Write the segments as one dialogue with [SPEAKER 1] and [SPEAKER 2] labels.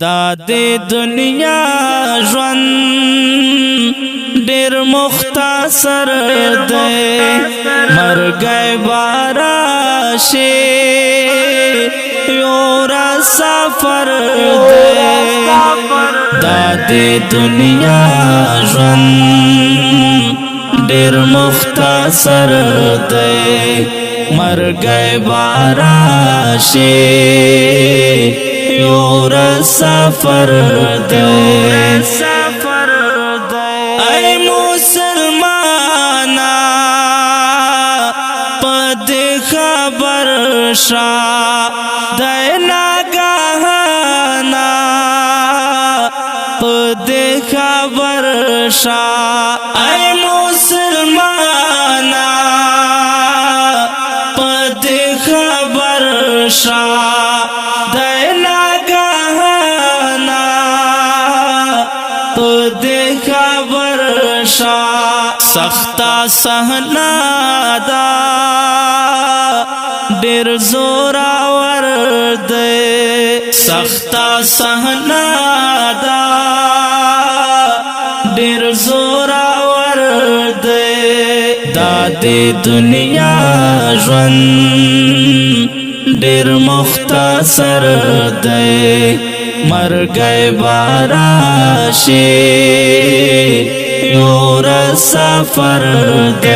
[SPEAKER 1] دا دې دنیا ژوند ډېر مختصر دی مرګ باراشي یو را سفر دی دا دې دنیا ژوند ډېر مختصر دی مرګ باراشي یور سفر دے اے مسلمانا پد خبر شا دے ناگاہانا پد خبر شا اے مسلمانا پد خبر شا سختا سہنا دا ډېر زوراور دی سختا سہنا دا ډېر زوراور دی دا دې دنیا ژوند ډېر مختصر دی مرګ باراشي یور سفر دے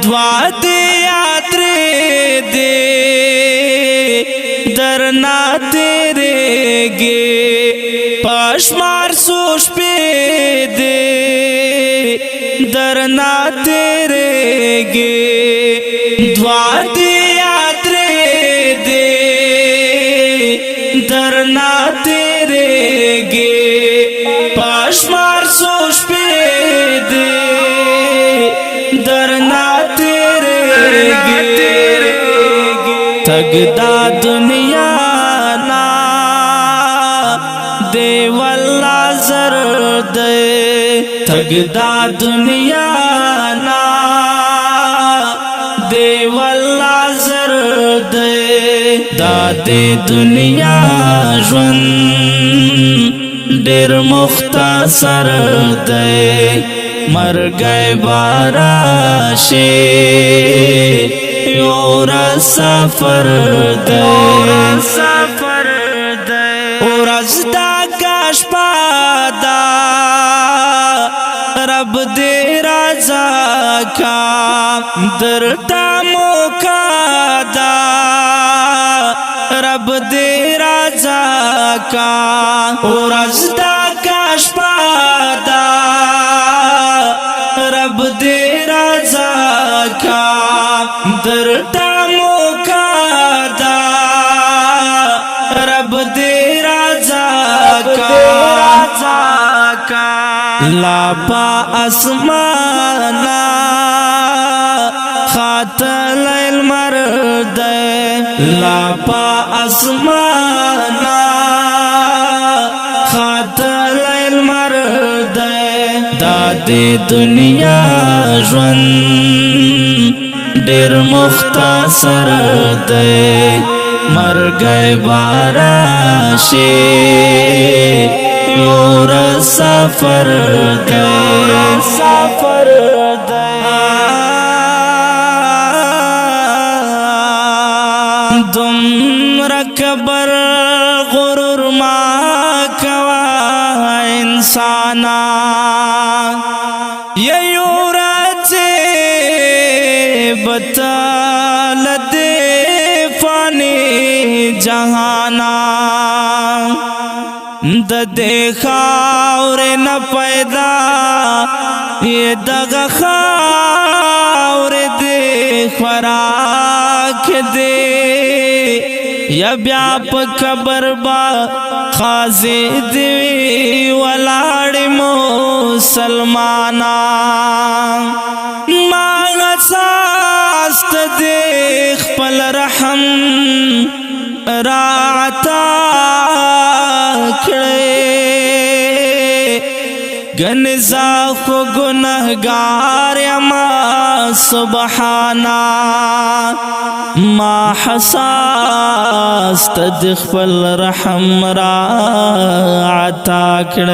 [SPEAKER 1] دعا دے یاترے دے درنا تیرے گے پشمار سوش پہ دے درنا تیرے گے دعا دے یاترے دے درنا تیرے گے پشمار سوش پہ دے درنا تیرے گے تگدا دنیا نا دے واللہ زر دے تگدا دنیا نا دے واللہ زر دے دا دے دنیا ژوند ډېر مختصر دی مرګ باراشي یور سفر دی ورځ دا شپه ده رب دې رضا کا درته موقع ده رب دې رضا کا ورځ دا شپه ده رب دې رضا کا درته موقع ده رب دې رضا کا لا پا اسمانا خاتل المرد لا پا اسمانا خاتل المرد دا دې دنیا ژوند ډېر مختصر دی مرګ باراشي یور سفر دی دمرا کبر غرور ما کوا انسانا یورچے بطال دے فانی جہانا دے خاور نہ پیدا یہ دغا خاور دے خوراک دے یا بیا پا قبر با خازی دی ولاڑ مسلمانا مانگا ساست دیخ پل رحم راعتا کھڑے گنزا خو گنہگار یما سبحانا ما حساس ته د خپل رحم را عطا کړې